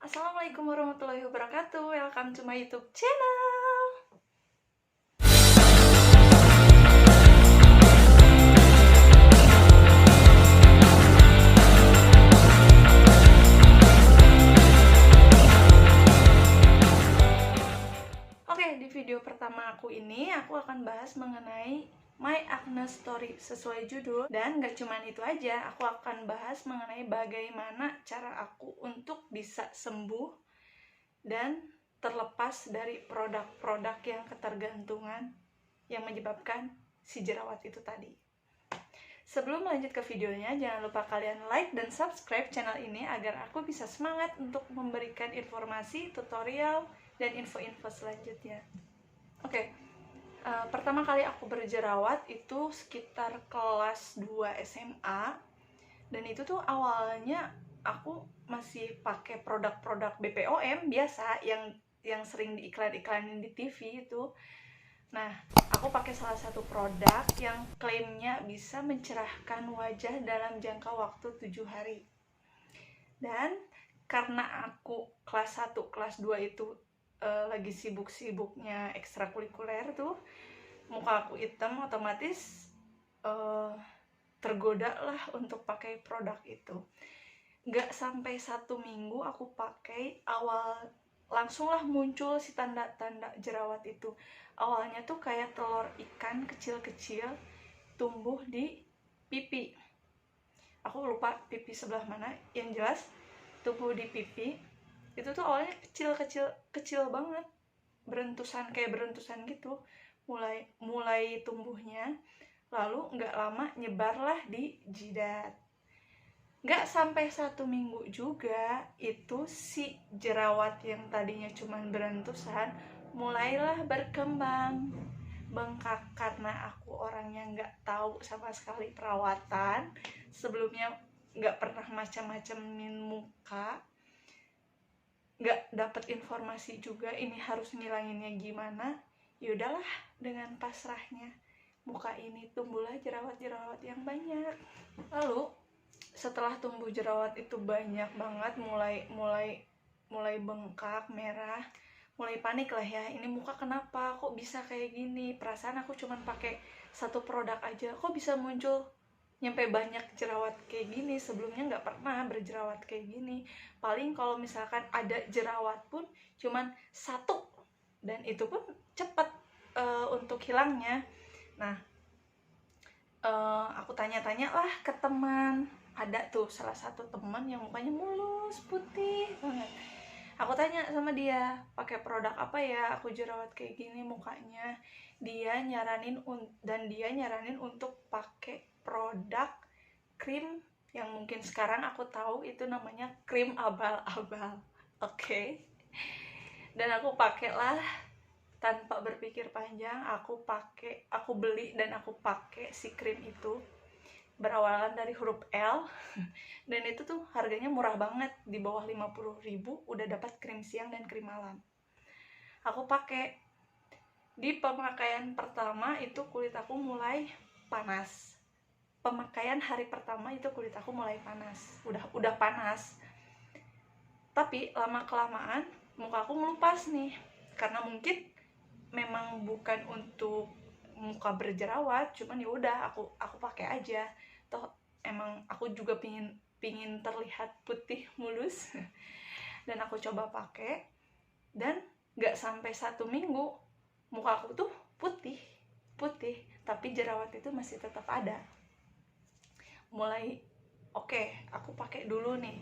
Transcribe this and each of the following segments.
Assalamualaikum warahmatullahi wabarakatuh. Welcome to my YouTube channel. Oke, di video pertama aku ini aku akan bahas mengenai My Acne Story sesuai judul. Dan gak cuman itu aja, aku akan bahas mengenai bagaimana cara aku untuk bisa sembuh dan terlepas dari produk-produk yang ketergantungan yang menyebabkan si jerawat itu tadi. Sebelum lanjut ke videonya, jangan lupa kalian like dan subscribe channel ini agar aku bisa semangat untuk memberikan informasi, tutorial, dan info-info selanjutnya. Oke, pertama kali aku berjerawat itu sekitar kelas 2 SMA. Dan itu tuh awalnya aku masih pakai produk-produk BPOM biasa yang sering diiklan-iklanin di TV itu. Nah, aku pakai salah satu produk yang klaimnya bisa mencerahkan wajah dalam jangka waktu 7 hari. Dan karena aku kelas 1, kelas 2 itu lagi sibuk-sibuknya ekstrakurikuler tuh, muka aku hitam, otomatis tergoda lah untuk pakai produk itu. Gak sampai 1 minggu aku pakai, langsung lah muncul si tanda-tanda jerawat itu. Awalnya tuh kayak telur ikan kecil-kecil tumbuh di pipi. Aku lupa pipi sebelah mana, yang jelas tumbuh di pipi. Itu tuh awalnya kecil banget, kayak berentusan gitu. Mulai tumbuhnya, lalu nggak lama nyebarlah di jidat. Nggak sampai 1 minggu juga, itu si jerawat yang tadinya cuman berentusan mulailah berkembang, bengkak. Karena aku orangnya nggak tahu sama sekali perawatan, sebelumnya nggak pernah macam-macamin muka, nggak dapet informasi juga ini harus ngilanginnya gimana. Yaudahlah, dengan pasrahnya muka ini tumbuhlah jerawat-jerawat yang banyak. Lalu setelah tumbuh jerawat itu banyak banget, mulai bengkak, merah, mulai panik lah ya, ini muka kenapa, kok bisa kayak gini, perasaan aku cuman pakai satu produk aja, kok bisa muncul nyampe banyak jerawat kayak gini. Sebelumnya nggak pernah berjerawat kayak gini, paling kalau misalkan ada jerawat pun cuman satu, dan itu pun cepet untuk hilangnya. Nah, aku tanya-tanya lah ke teman. Ada tuh salah satu teman yang mukanya mulus, putih banget. Aku tanya sama dia, pakai produk apa ya aku jerawat kayak gini mukanya. Dia nyaranin untuk pakai produk krim yang mungkin sekarang aku tahu itu namanya krim abal-abal. Oke. Dan aku pakailah tanpa berpikir panjang. Aku beli dan aku pakai si krim itu, berawalan dari huruf L. Dan itu tuh harganya murah banget, di bawah 50.000 udah dapat krim siang dan krim malam. Aku pakai. Di pemakaian pertama itu kulit aku mulai panas. Pemakaian hari pertama itu kulit aku mulai panas, udah panas. Tapi lama kelamaan muka aku ngelupas nih, karena mungkin memang bukan untuk muka berjerawat, cuman ya udah aku pakai aja. Toh emang aku juga pingin terlihat putih mulus. Dan aku coba pakai, dan nggak sampai 1 minggu muka aku tuh putih, tapi jerawat itu masih tetap ada. Mulai oke, aku pakai dulu nih.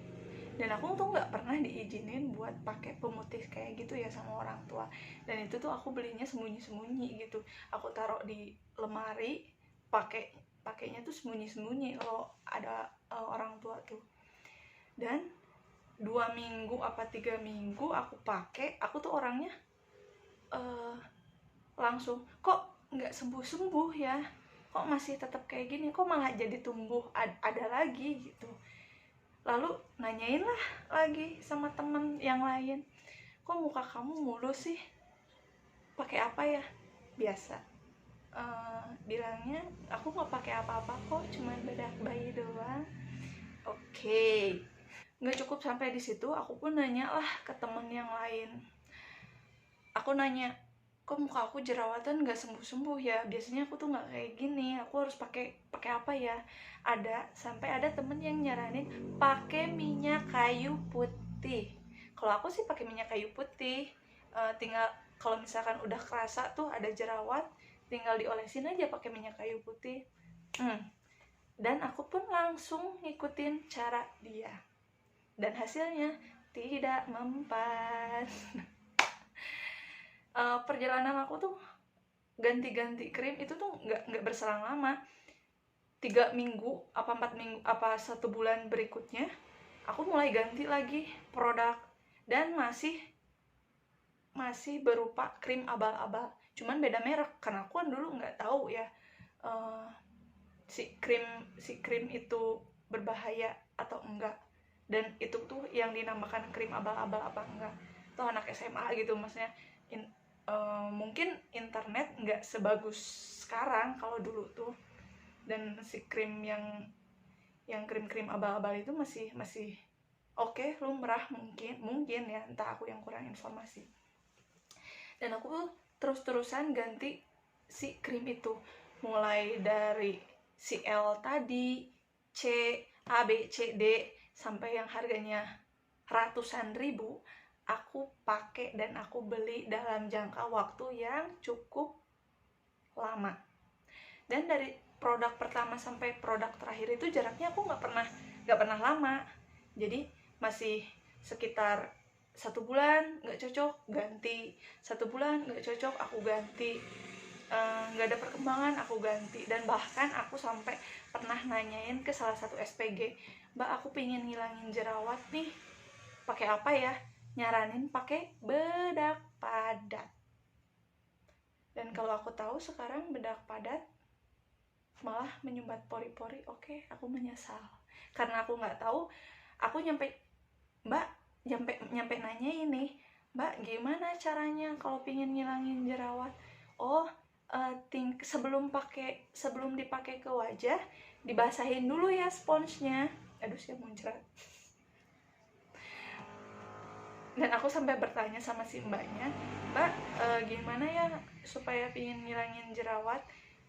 Dan aku tuh nggak pernah diizinin buat pakai pemutih kayak gitu ya sama orang tua. Dan itu tuh aku belinya sembunyi-sembunyi gitu. Aku taruh di lemari, pakainya tuh sembunyi-sembunyi kalau ada orang tua tuh. Dan 2 minggu apa 3 minggu aku pakai, aku tuh orangnya langsung, kok nggak sembuh-sembuh ya, kok masih tetap kayak gini, kok malah jadi tumbuh ada lagi gitu. Lalu nanyain lah lagi sama temen yang lain, kok muka kamu mulus sih, pakai apa ya? Biasa bilangnya aku nggak pakai apa-apa kok, cuman bedak bayi doang. Oke. Nggak cukup sampai di situ, aku pun nanya lah ke temen yang lain. Aku nanya, kok muka aku jerawatan nggak sembuh-sembuh ya, biasanya aku tuh nggak kayak gini, aku harus pakai apa ya. Sampai ada temen yang nyaranin pakai minyak kayu putih. Kalau aku sih pakai minyak kayu putih, tinggal kalau misalkan udah kerasa tuh ada jerawat, tinggal diolesin aja pakai minyak kayu putih. Dan aku pun langsung ngikutin cara dia, dan hasilnya tidak mempan. Perjalanan aku tuh ganti-ganti krim itu tuh nggak berselang lama, 3 minggu apa 4 minggu apa 1 bulan berikutnya aku mulai ganti lagi produk, dan masih berupa krim abal-abal, cuman beda merek karena aku kan dulu nggak tahu ya si krim itu berbahaya atau enggak, dan itu tuh yang dinamakan krim abal-abal apa enggak. Tuh anak SMA gitu, maksudnya mungkin internet nggak sebagus sekarang kalau dulu tuh, dan si krim yang krim abal-abal itu masih oke, lumrah mungkin ya, entah aku yang kurang informasi. Dan aku terus-terusan ganti si krim itu, mulai dari si L tadi, C, A, B, C, D, sampai yang harganya ratusan ribu, aku pakai dan aku beli dalam jangka waktu yang cukup lama. Dan dari produk pertama sampai produk terakhir itu jaraknya aku nggak pernah lama, jadi masih sekitar 1 bulan nggak cocok ganti, 1 bulan nggak cocok aku ganti, nggak ada perkembangan aku ganti. Dan bahkan aku sampai pernah nanyain ke salah satu SPG, Mbak aku pengen ngilangin jerawat nih, pakai apa ya? Nyaranin pakai bedak padat. Dan kalau aku tahu sekarang bedak padat malah menyumbat pori-pori, oke, aku menyesal karena aku nggak tahu. Aku nyampe nanya ini, Mbak gimana caranya kalau pingin ngilangin jerawat? Oh, sebelum dipakai ke wajah dibasahin dulu ya sponsnya. Aduh, saya muncrat. Dan aku sampai bertanya sama si mbaknya, Mbak gimana ya supaya pingin ngilangin jerawat?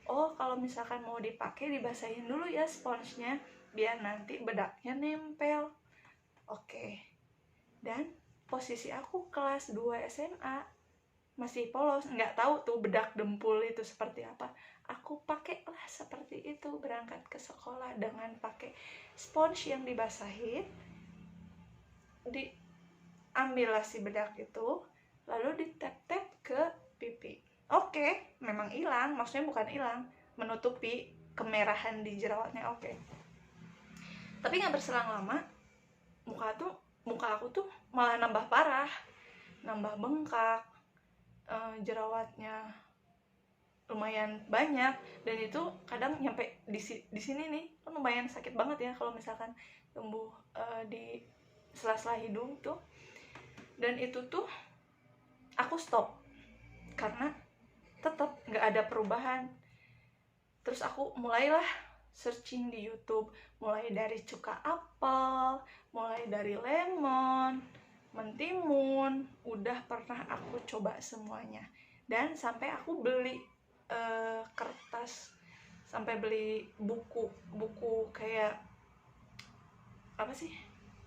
Oh, kalau misalkan mau dipakai dibasahin dulu ya sponsnya biar nanti bedaknya nempel. Oke. Dan posisi aku kelas 2 SMA, masih polos, nggak tahu tuh bedak dempul itu seperti apa. Aku pakailah seperti itu, berangkat ke sekolah dengan pakai spons yang dibasahin, diambillah si bedak itu, lalu ditap-tap ke pipi. Oke, memang hilang, maksudnya bukan hilang, menutupi kemerahan di jerawatnya, oke. Tapi nggak berselang lama, muka aku tuh malah nambah parah, nambah bengkak, jerawatnya lumayan banyak, dan itu kadang nyampe di sini nih, lumayan sakit banget ya kalau misalkan tumbuh di sela-sela hidung tuh. Dan itu tuh aku stop karena tetap nggak ada perubahan. Terus aku mulailah searching di YouTube, mulai dari cuka apel, mulai dari lemon, mentimun, udah pernah aku coba semuanya. Dan sampai aku beli kertas, sampai beli buku kayak apa sih,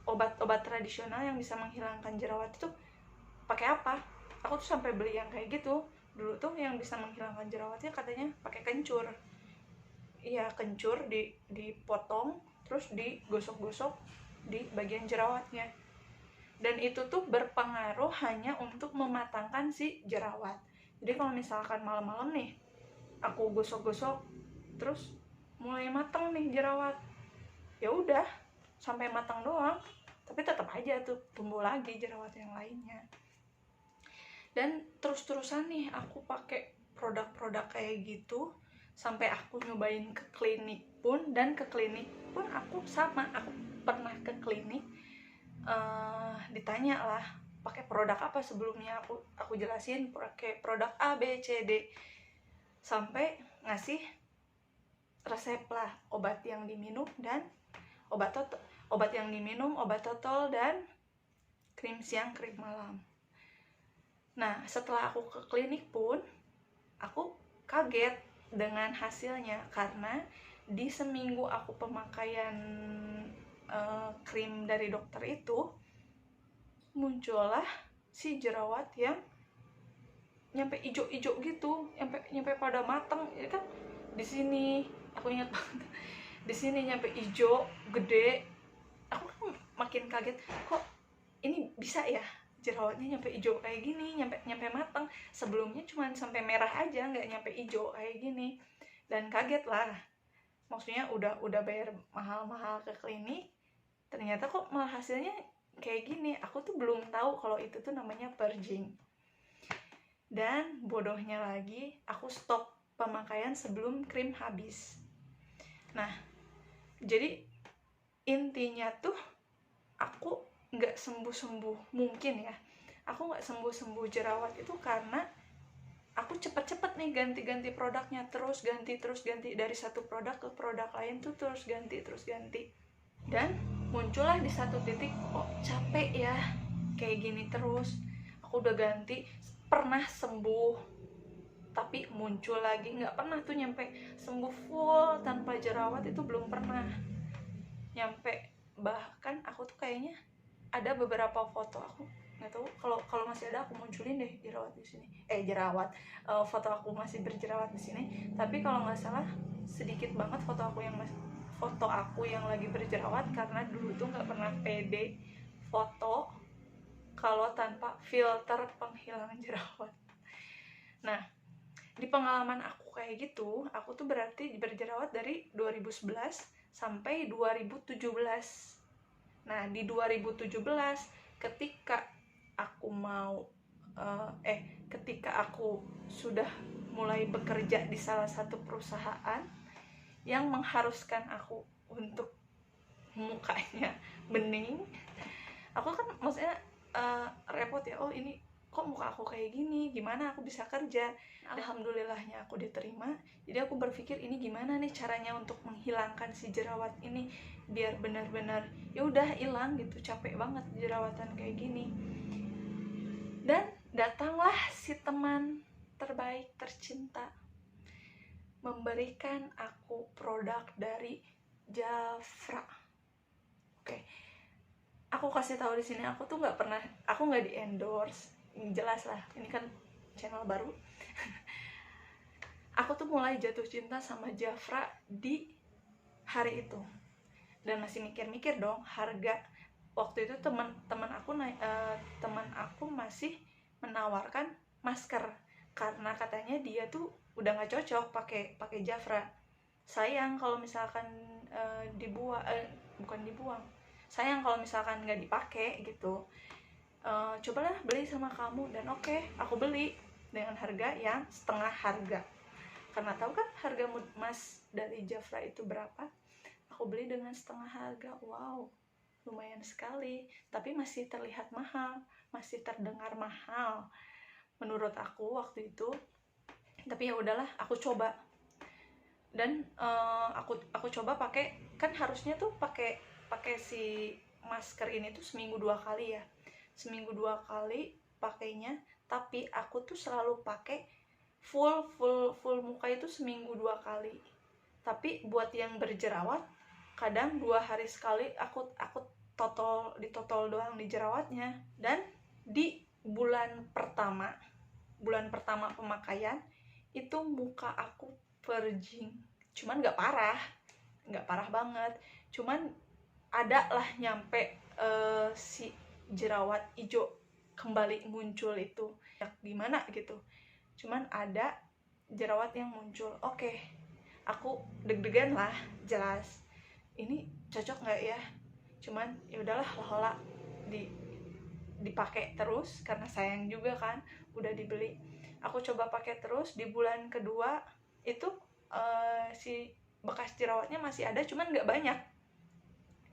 obat-obat tradisional yang bisa menghilangkan jerawat itu pakai apa. Aku tuh sampai beli yang kayak gitu. Dulu tuh yang bisa menghilangkan jerawatnya katanya pakai kencur. Iya, kencur dipotong terus digosok-gosok di bagian jerawatnya. Dan itu tuh berpengaruh hanya untuk mematangkan si jerawat. Jadi kalau misalkan malam-malam nih aku gosok-gosok terus mulai matang nih jerawat, ya udah sampai matang doang, tapi tetap aja tuh tumbuh lagi jerawat yang lainnya. Dan terus-terusan nih aku pakai produk-produk kayak gitu sampai aku nyobain ke klinik pun. Dan ke klinik pun aku sama, aku pernah ke klinik, ditanya lah pakai produk apa sebelumnya, aku jelasin pakai produk A, B, C, D, sampai ngasih resep lah obat yang diminum dan obat yang diminum, obat totol, dan krim siang, krim malam. Nah, setelah aku ke klinik pun, aku kaget dengan hasilnya, karena di seminggu aku pemakaian krim dari dokter itu, muncullah si jerawat yang nyampe ijo-ijo gitu, nyampe pada matang. Ya kan di sini aku ingat banget, di sini nyampe ijo gede. Aku kan makin kaget, kok ini bisa ya jerawatnya nyampe ijo kayak gini, nyampe matang. Sebelumnya cuma sampai merah aja, nggak nyampe ijo kayak gini. Dan kaget lah, maksudnya udah bayar mahal-mahal ke klinik, ternyata kok malah hasilnya kayak gini. Aku tuh belum tahu kalau itu tuh namanya purging. Dan bodohnya lagi, aku stop pemakaian sebelum krim habis. Nah, jadi intinya tuh aku nggak sembuh-sembuh, mungkin ya, aku nggak sembuh-sembuh jerawat itu karena aku cepet-cepet nih ganti-ganti produknya, terus ganti dari satu produk ke produk lain tuh terus ganti. Dan muncullah di satu titik, oh capek ya kayak gini terus. Aku udah ganti, pernah sembuh, tapi muncul lagi. Nggak pernah tuh nyampe sembuh full tanpa jerawat, itu belum pernah nyampe. Bahkan aku tuh kayaknya ada beberapa foto, aku nggak tahu, kalau masih ada aku munculin deh jerawat di sini, foto aku masih berjerawat di sini. Tapi kalau nggak salah sedikit banget foto aku yang lagi berjerawat, karena dulu tuh nggak pernah pede foto kalau tanpa filter penghilang jerawat. Nah, di pengalaman aku kayak gitu, aku tuh berarti berjerawat dari 2011 sampai 2017. Nah, di 2017 ketika aku sudah mulai bekerja di salah satu perusahaan yang mengharuskan aku untuk mukanya bening, aku kan maksudnya repot ya, oh ini kok muka aku kayak gini, gimana aku bisa kerja. Alhamdulillahnya aku diterima. Jadi aku berpikir, ini gimana nih caranya untuk menghilangkan si jerawat ini biar benar-benar ya udah hilang gitu, capek banget jerawatan kayak gini. Dan datanglah si teman terbaik tercinta memberikan aku produk dari Jafra. Oke. Aku kasih tahu di sini, aku nggak di endorse, jelas lah, ini kan channel baru. Aku tuh mulai jatuh cinta sama Jafra di hari itu, dan masih mikir-mikir dong harga. Waktu itu teman aku masih menawarkan masker, karena katanya dia tuh udah nggak cocok pakai Jafra. Sayang kalau misalkan sayang kalau misalkan nggak dipakai gitu. Cobalah beli sama kamu. Dan oke, aku beli dengan harga yang setengah harga, karena tahu kan harga mas dari Jafra itu berapa. Aku beli dengan setengah harga. Wow, lumayan sekali, tapi masih terlihat mahal, masih terdengar mahal menurut aku waktu itu. Tapi ya udahlah, aku coba. Dan aku coba pakai, kan harusnya tuh pakai si masker ini tuh seminggu 2 kali ya, seminggu 2 kali pakainya. Tapi aku tuh selalu pakai full muka itu seminggu 2 kali. Tapi buat yang berjerawat, kadang 2 hari sekali aku ditotol doang di jerawatnya. Dan di bulan pertama pemakaian itu muka aku purging, cuman nggak parah banget, cuman ada lah nyampe si jerawat hijau kembali muncul itu ya gimana gitu, cuman ada jerawat yang muncul. Oke, aku deg-degan lah, jelas ini cocok nggak ya, cuman ya udahlah lah dipakai terus karena sayang juga kan udah dibeli. Aku coba pakai terus. Di bulan kedua itu si bekas jerawatnya masih ada, cuman nggak banyak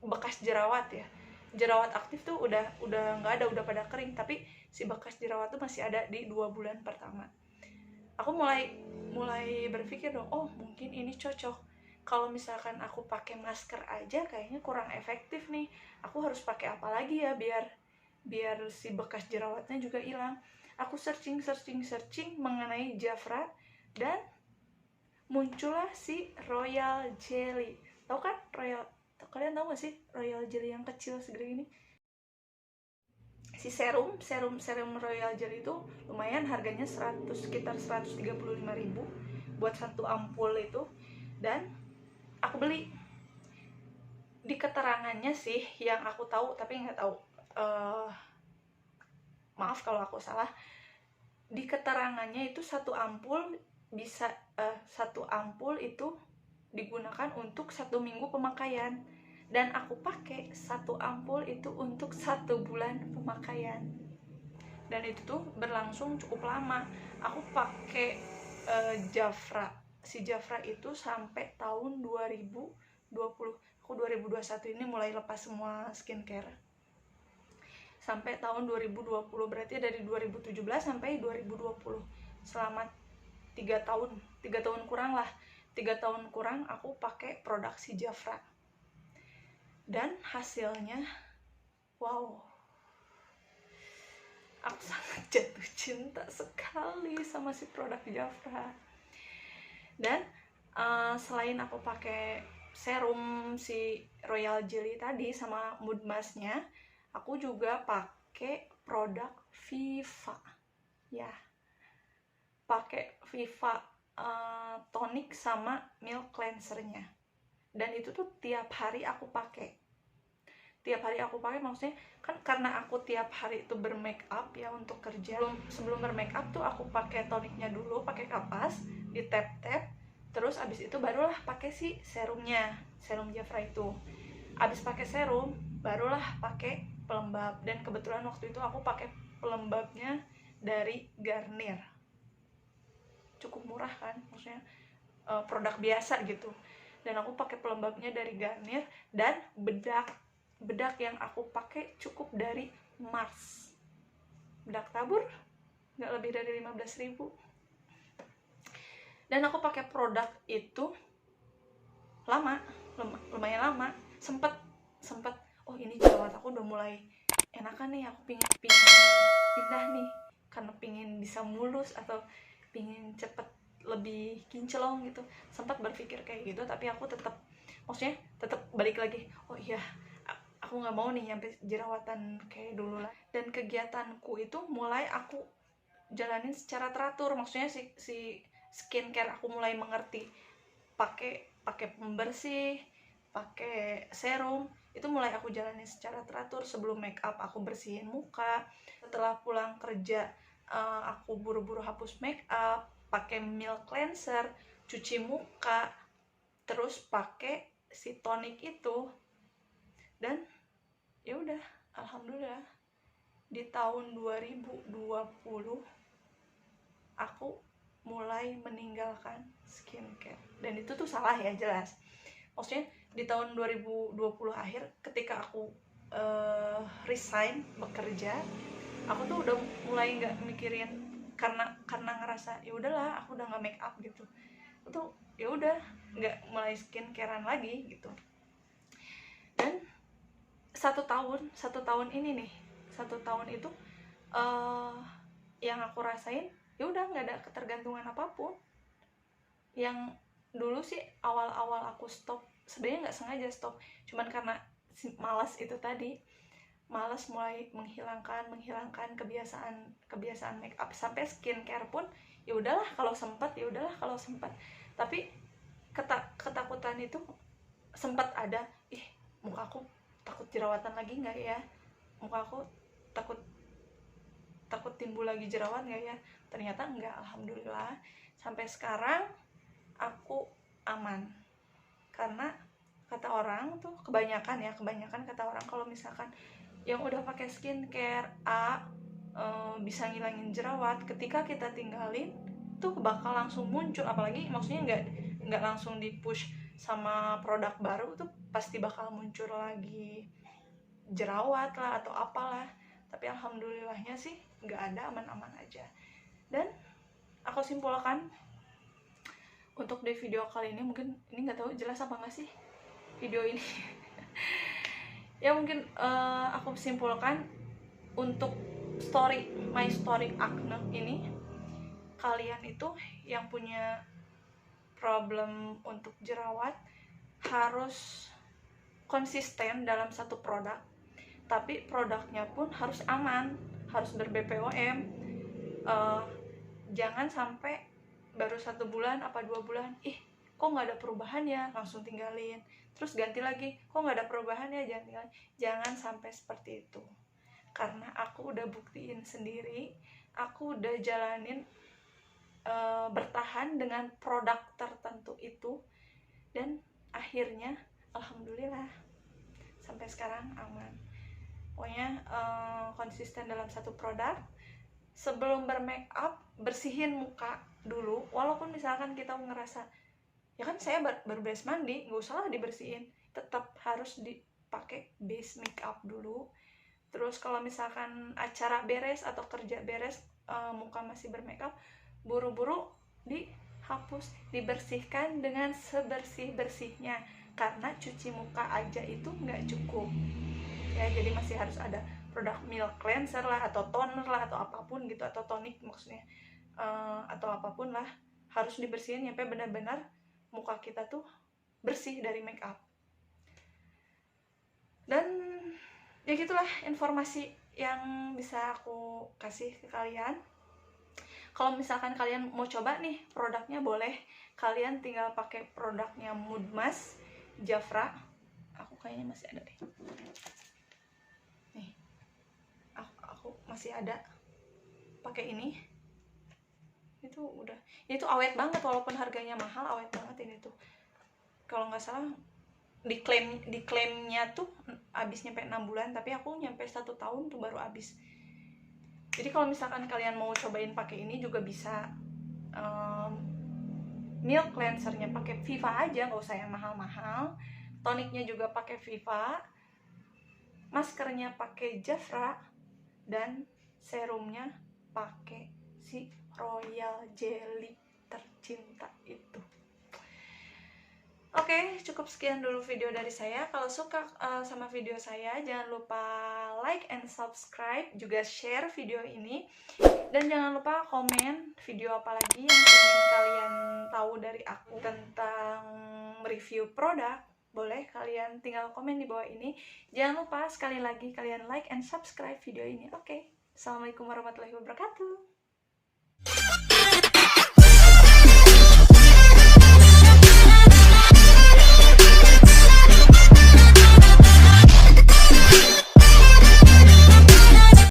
bekas jerawat ya. Jerawat aktif tuh udah nggak ada, udah pada kering, tapi si bekas jerawat tuh masih ada di 2 bulan pertama. Aku mulai berpikir dong, oh mungkin ini cocok. kalau misalkan aku pakai masker aja kayaknya kurang efektif nih, aku harus pakai apa lagi ya biar si bekas jerawatnya juga hilang. Aku searching mengenai Jafra, dan muncullah si Royal Jelly. Tahu kan kalian tahu gak sih Royal Jelly yang kecil segede ini? Si serum Royal Jelly itu lumayan, harganya sekitar 135.000 buat satu ampul itu. Dan aku beli. Di keterangannya sih yang aku tahu, tapi nggak tahu, maaf kalau aku salah, di keterangannya itu satu ampul itu digunakan untuk 1 minggu pemakaian, dan aku pakai satu ampul itu untuk 1 bulan pemakaian, dan itu tuh berlangsung cukup lama. Aku pakai si Jafra itu sampai tahun 2020. Aku 2021 ini mulai lepas semua skincare sampai tahun 2020, berarti dari 2017 sampai 2020, selama 3 tahun kurang lah, 3 tahun kurang aku pakai produk si Jafra, dan hasilnya wow, aku sangat jatuh cinta sekali sama si produk Jafra. Dan selain aku pakai serum si Royal Jelly tadi sama mood masknya, aku juga pakai produk Viva ya, pakai Viva tonic sama milk cleansernya, dan itu tuh tiap hari aku pakai. Maksudnya kan karena aku tiap hari itu bermake up ya untuk kerja. Sebelum bermake up tuh aku pakai toniknya dulu, pakai kapas, di tap, terus abis itu barulah pakai si serum Jafra itu. Abis pakai serum barulah pakai pelembab, dan kebetulan waktu itu aku pakai pelembabnya dari Garnier, cukup murah kan, maksudnya produk biasa gitu. Dan aku pakai pelembabnya dari Garnier, dan bedak yang aku pakai cukup dari Mars, bedak tabur, nggak lebih dari 15.000. Dan aku pakai produk itu lumayan lama, sempet oh ini jerawat aku udah mulai enakan nih, aku pingin pindah nih karena pingin bisa mulus atau pingin cepet lebih kinclong gitu. Sempat berpikir kayak gitu, tapi aku tetap balik lagi, oh iya aku nggak mau nih nyampe jerawatan kayak dulu lah. Dan kegiatanku itu mulai aku jalanin secara teratur, maksudnya si skincare aku mulai mengerti, pakai pembersih, pakai serum, itu mulai aku jalani secara teratur. Sebelum make up aku bersihin muka, setelah pulang kerja aku buru-buru hapus make up, pakai milk cleanser, cuci muka, terus pakai si tonic itu. Dan ya udah, alhamdulillah di tahun 2020 aku mulai meninggalkan skincare. Dan itu tuh salah ya, jelas. Maksudnya di tahun 2020 akhir ketika aku resign bekerja, aku tuh udah mulai nggak mikirin, karena ngerasa ya udahlah aku udah nggak make up gitu. Itu ya udah nggak mulai skincarean lagi gitu. Dan satu tahun ini nih, 1 tahun itu yang aku rasain ya udah nggak ada ketergantungan apapun. Yang dulu sih awal-awal aku stop, sebenarnya nggak sengaja stop, cuman karena malas itu tadi, malas mulai menghilangkan kebiasaan make up. Sampai skincare pun ya udahlah kalau sempat, tapi ketakutan itu sempat ada, muka aku takut jerawatan lagi nggak ya, muka aku takut timbul lagi jerawat nggak ya. Ternyata enggak, alhamdulillah sampai sekarang aku aman. Karena kata orang tuh, kebanyakan kata orang kalau misalkan yang udah pakai skincare bisa ngilangin jerawat, ketika kita tinggalin tuh bakal langsung muncul. Apalagi maksudnya nggak langsung di push sama produk baru, tuh pasti bakal muncul lagi jerawat lah atau apalah. Tapi alhamdulillahnya sih nggak ada, aman-aman aja. Dan aku simpulkan, untuk di video kali ini, mungkin ini nggak tahu jelas apa nggak sih video ini. Ya mungkin aku simpulkan untuk my story acne ini, kalian itu yang punya problem untuk jerawat harus konsisten dalam satu produk, tapi produknya pun harus aman, harus ber-BPOM. Jangan sampai baru 1 bulan apa 2 bulan, kok nggak ada perubahan ya, langsung tinggalin, terus ganti lagi, kok nggak ada perubahan ya, jangan tinggalin. Jangan sampai seperti itu, karena aku udah buktiin sendiri, aku udah jalanin bertahan dengan produk tertentu itu, dan akhirnya alhamdulillah sampai sekarang aman. Pokoknya konsisten dalam satu produk. Sebelum bermake up, bersihin muka dulu, walaupun misalkan kita ngerasa ya kan saya baru beres mandi, nggak usah lah dibersihin, tetap harus dipakai base make up dulu. Terus kalau misalkan acara beres atau kerja beres, muka masih bermake up, buru-buru dihapus, dibersihkan dengan sebersih-bersihnya, karena cuci muka aja itu nggak cukup ya. Jadi masih harus ada produk milk cleanser lah, atau toner lah, atau apapun gitu, atau tonic maksudnya, atau apapun lah, harus dibersihin sampai benar-benar muka kita tuh bersih dari make up. Dan ya gitulah informasi yang bisa aku kasih ke kalian. Kalau misalkan kalian mau coba nih produknya, boleh kalian tinggal pakai produknya Mood Mask Jafra. Aku kayaknya masih ada deh nih, aku masih ada pakai ini. Itu awet banget, walaupun harganya mahal, awet banget ini tuh. Kalau nggak salah diklaimnya tuh habis nyampe 6 bulan, tapi aku nyampe 1 tahun tuh baru habis. Jadi kalau misalkan kalian mau cobain pakai ini juga bisa. Milk cleansernya pakai Viva aja, nggak usah yang mahal-mahal. Toniknya juga pakai Viva, maskernya pakai Jafra, dan serumnya pakai si Royal Jelly tercinta itu. Oke, cukup sekian dulu video dari saya. Kalau suka sama video saya, jangan lupa like and subscribe, juga share video ini. Dan jangan lupa komen video apa lagi yang ingin kalian tahu dari aku tentang review produk. Boleh kalian tinggal komen di bawah ini. Jangan lupa sekali lagi kalian like and subscribe video ini. Oke, assalamualaikum warahmatullahi wabarakatuh.